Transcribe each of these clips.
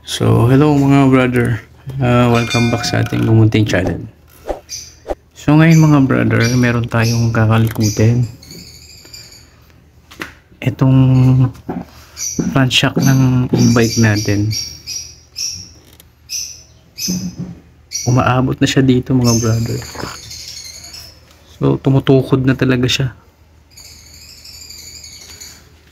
So, hello mga brother. Welcome back sa ating Bumunting channel. So, ngayon mga brother, meron tayong kakalikutin. Itong front shock ng e-bike natin. Umaabot na siya dito mga brother. So, tumutukod na talaga siya.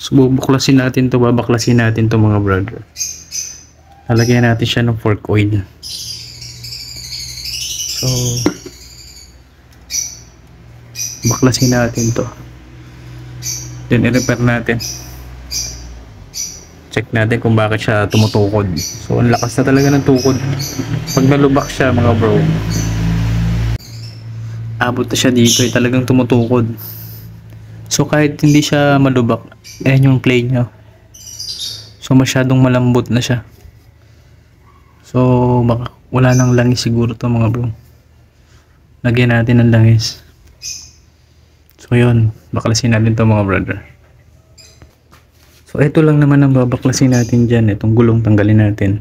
So, babaklasin natin to mga brother. Lalagyan natin siya ng fork oil. So, baklasin natin to. Then, i-repair natin. Check natin kung bakit siya tumutukod. So, ang lakas na talaga ng tukod. Pag nalubak siya mga bro, abot na siya dito, talagang tumutukod. So, kahit hindi siya malubak, ayan yung play niya. So, masyadong malambot na siya. So, baka wala nang langis siguro to mga bro. Lagyan natin ng langis. So, yun. Baklasin natin to mga brother. So, ito lang naman ang babaklasin natin dyan. Itong gulong tanggalin natin.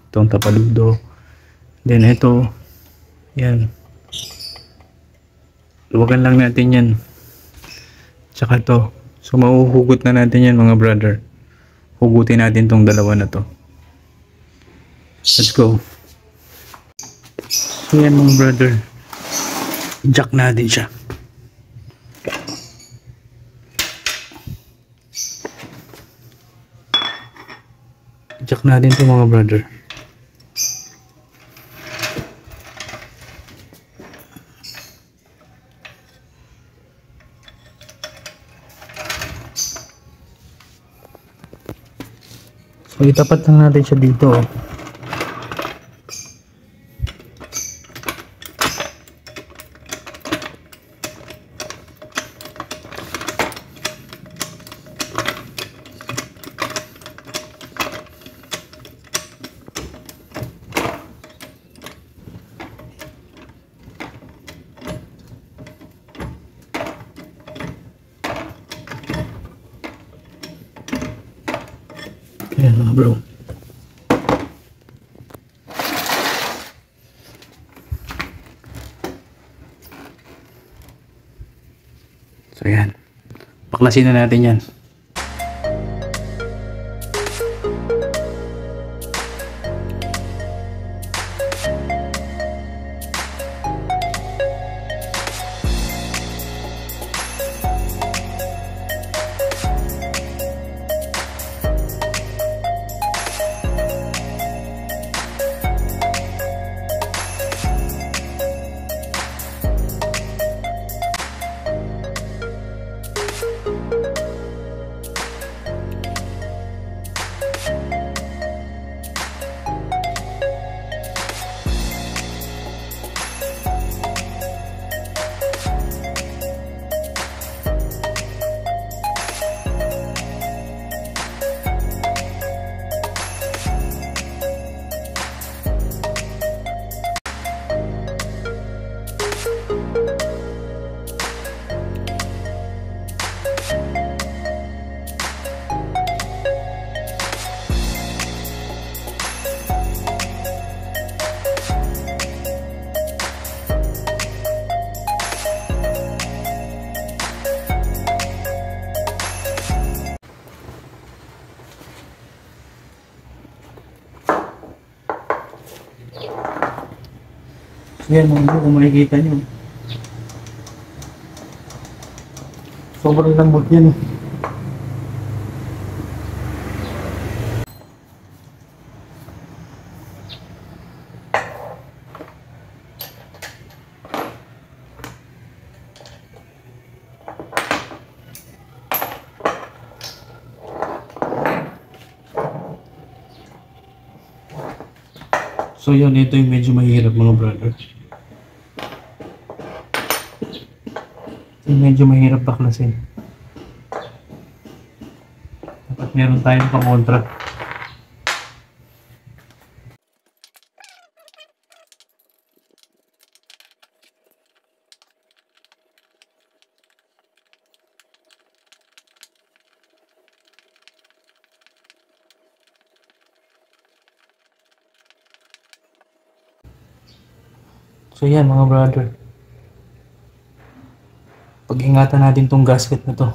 Itong tapaludo. Then, ito. Yan. Luwagan lang natin yan. Tsaka to. So, mahuhugot na natin yan mga brother. Hugutin natin tong dalawa na to. Let's go. So yan mga brother, jack natin siya. Jack natin to mga brother. So itapat lang natin siya dito. Ayan mga bro. So yan. Baklasin na natin yan. Yan mga bro, kung makikita nyo, sobrang lambot yan. So yun, ito yung medyo mahirap mga brother. Yung medyo mahirap baklasin. Dapat meron tayong pang-kontra. So yan mga brother. Pag-ingatan natin tong gasket na to.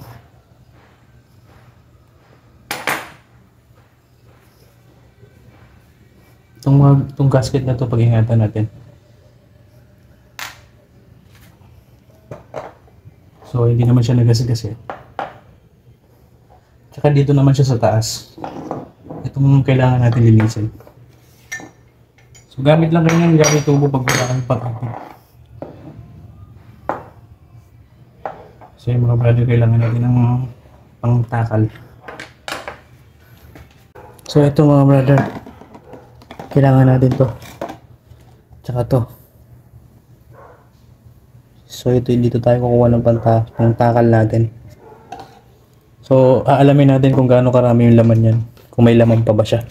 Itong gasket na to, pag-ingatan natin. So hindi naman siya nagasgas eh. Tsaka dito naman siya sa taas. Itong kailangan natin linisin. So gamit lang kayo ng gamit tubo pag wala kang pag-upit. So yung mga brother, kailangan natin ng pangtakal. So ito mga brother, kailangan natin to. Tsaka to. So ito, dito tayo kukuha ng pangtakal natin. So aalamin natin kung gaano karami yung laman yan. Kung may laman pa ba siya.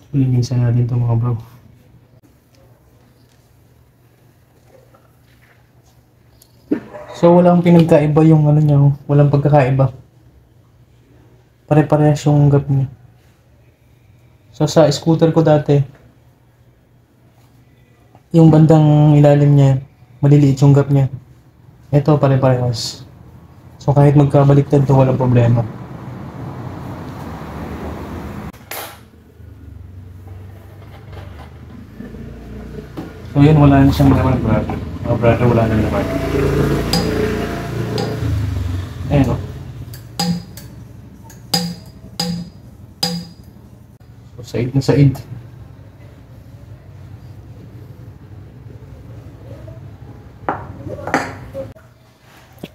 Linisan natin ito mga bro. So walang pinagkaiba yung ano niya, walang pagkakaiba. Pare-parehas yung gap niya. So sa scooter ko dati, yung bandang ilalim niya, maliliit yung gap niya. Ito pare-parehas. So kahit magkabaliktad to, walang problema. So yun, wala na siyang laman brother. Mga brother, wala na laman. Ayan o. So side na side.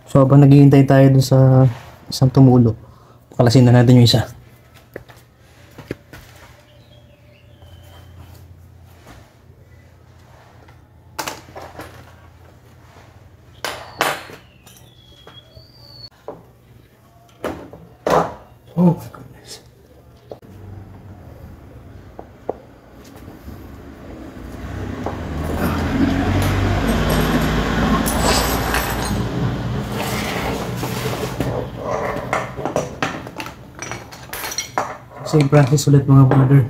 So habang naghihintay tayo dun sa isang tumulo, pakalasin na natin yung isa. Oh my goodness. Same practice ulit mga brother.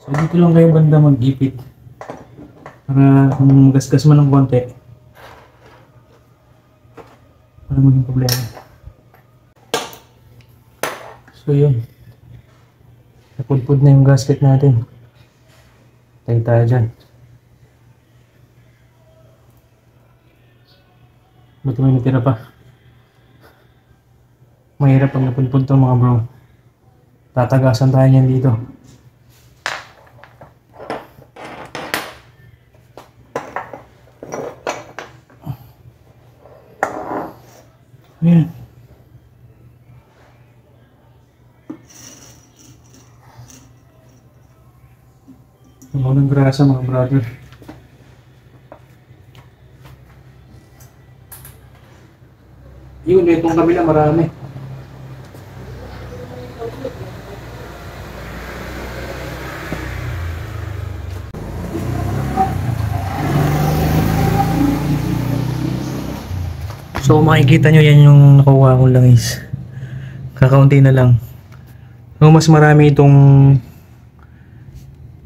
So dito lang kayo banda mag-ipit. Para kung gasgas man ng konti, para maging problema. So yun, napudpud na yung gasket natin. Tayo dyan. Ba't may natira pa? Mahirap pag napudpud to mga bro. Tatagasan tayo niyan dito. Ayan. Ano ng grasa mga brother. Yun, itong kabila marami. So makikita nyo yan yung nakuha ko lang is kakaunti na lang. So mas marami itong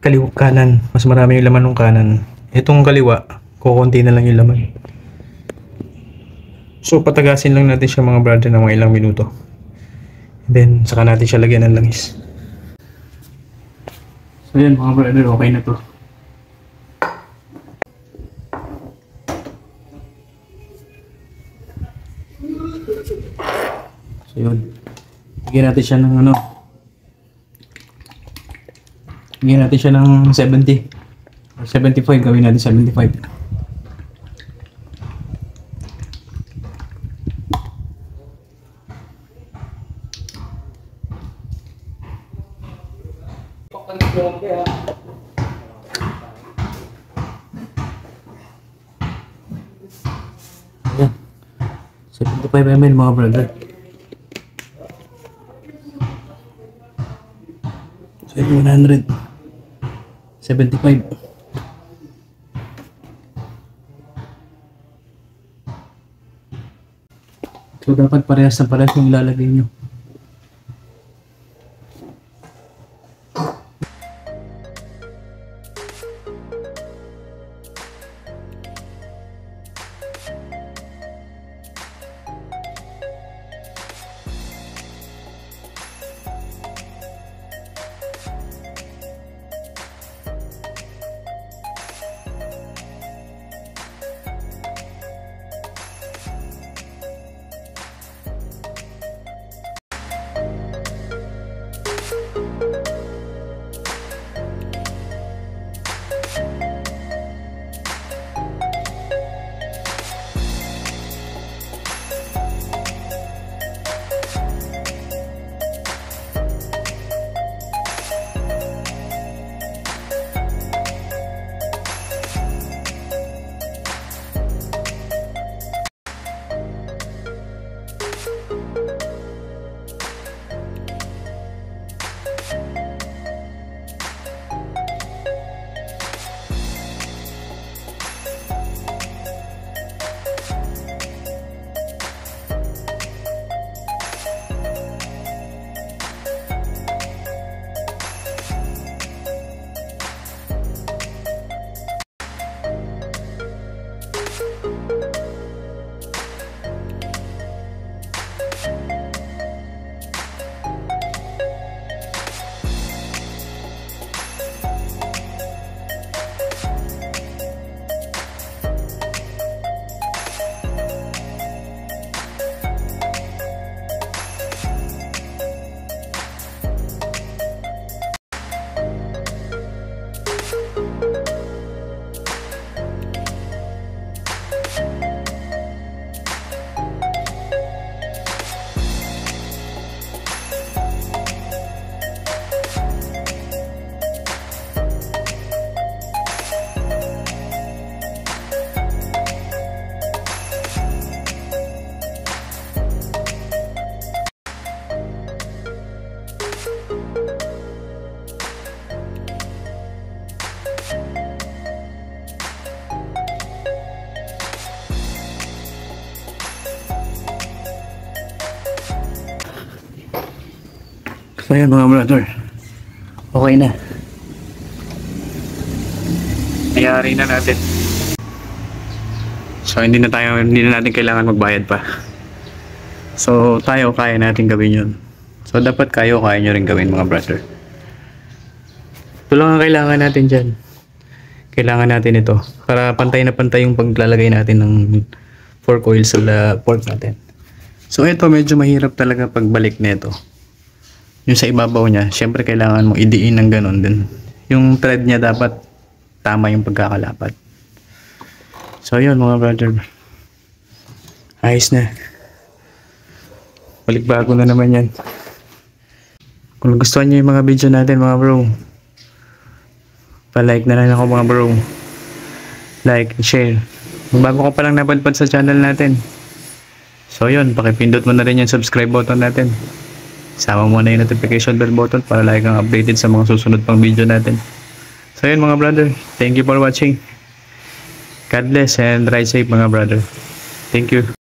kaliwa kanan, mas marami yung laman ng kanan. Itong kaliwa, kukunti na lang yung laman. So patagasin lang natin siya mga brother ng mga ilang minuto. Then saka natin siya lagyan ng langis. So yan mga brother, okay na to. So yun, bigyan natin siya ng ano, bigyan natin siya ng 70 or 75, gawin natin 75. Ayan, 75 ml mga brother. 175. So dapat parehas na parehas yung ilalagay nyo. So ayan mga brother, okay na. Ayari na natin. So hindi na natin kailangan magbayad pa. So tayo kaya natin gawin yun. So dapat kaya nyo rin gawin mga brother. Ito lang ang kailangan natin dyan. Kailangan natin ito para pantay na pantay yung paglalagay natin ng fork oil sa fork natin. So ito medyo mahirap talaga pagbalik nito. Yung sa ibabaw niya, syempre kailangan mo idiin ng ganon din. Yung thread niya dapat tama yung pagkakalapat. So yun mga brother. Ayos na. Balik bago na naman yan. Kung gustuhan nyo yung mga video natin mga bro, pa-like na lang ako mga bro. Like, share. Kung bago ka pa lang napadpad sa channel natin, so yun, pakipindot mo na rin yung subscribe button natin. Sama mo na yung notification bell button para lagi kang updated sa mga susunod pang video natin. So yun mga brother, thank you for watching. God bless and ride safe mga brother. Thank you.